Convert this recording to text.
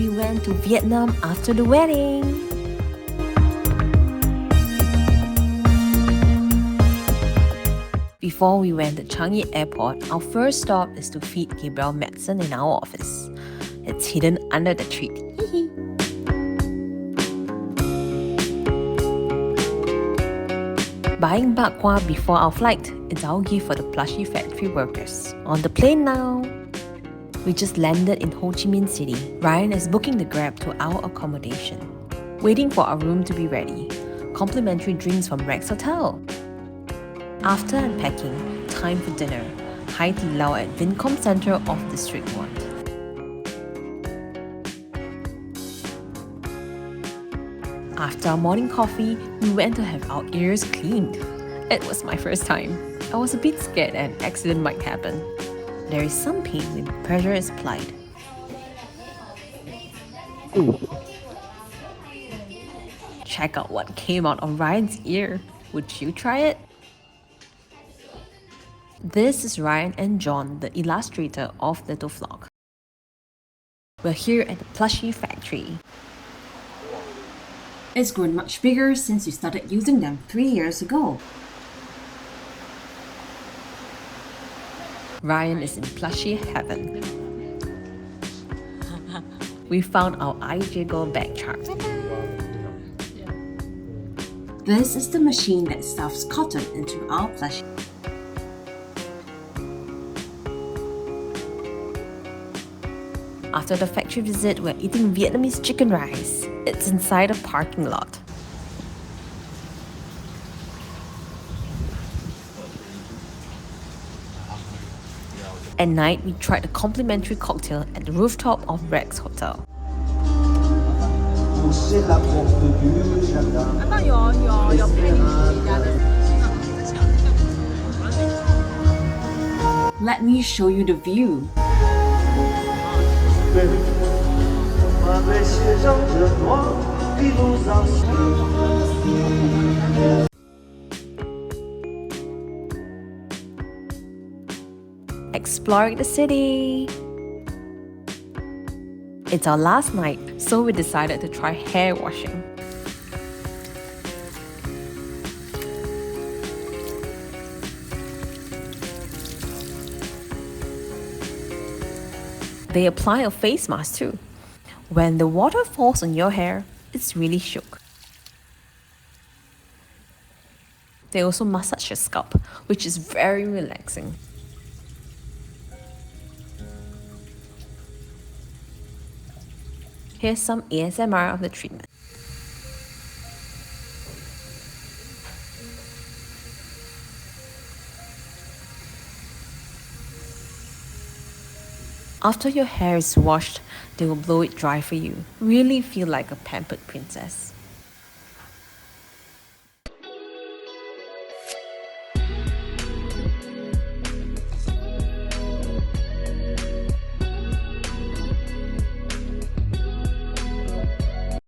we went to Vietnam after the wedding. Before we went to Changi Airport, our first stop is to feed Gabrielle medicine in our office. It's hidden under the treat. Buying bak kwa before our flight is our gift for the Plushie factory workers. On the plane now. We just landed in Ho Chi Minh City. Ryan is booking the Grab to our accommodation. Waiting for our room to be ready. Complimentary drinks from Rex Hotel. After unpacking, time for dinner. Hai Di Lao at Vincom Center of District 1. After our morning coffee, we went to have our ears cleaned. It was my first time. I was a bit scared an accident might happen. There is some pain when pressure is applied. Check out what came out of Ryan's ear. Would you try it? This is Ryan and John, the illustrator of Little Vlog. We're here at the Plushie factory. It's grown much bigger since we started using them 3 years ago. Ryan is in Plushie heaven. We found our iJiggle bag chart. This is the machine that stuffs cotton into our plushie. After the factory visit, we're eating Vietnamese chicken rice. It's inside a parking lot. At night, we tried a complimentary cocktail at the rooftop of Rex Hotel. Let me show you the view. Exploring the city. It's our last night, so we decided to try hair washing. They apply a face mask too. When the water falls on your hair, it's really shook. They also massage your scalp, which is very relaxing. Here's some ASMR of the treatment. After your hair is washed, they will blow it dry for you. Really feel like a pampered princess.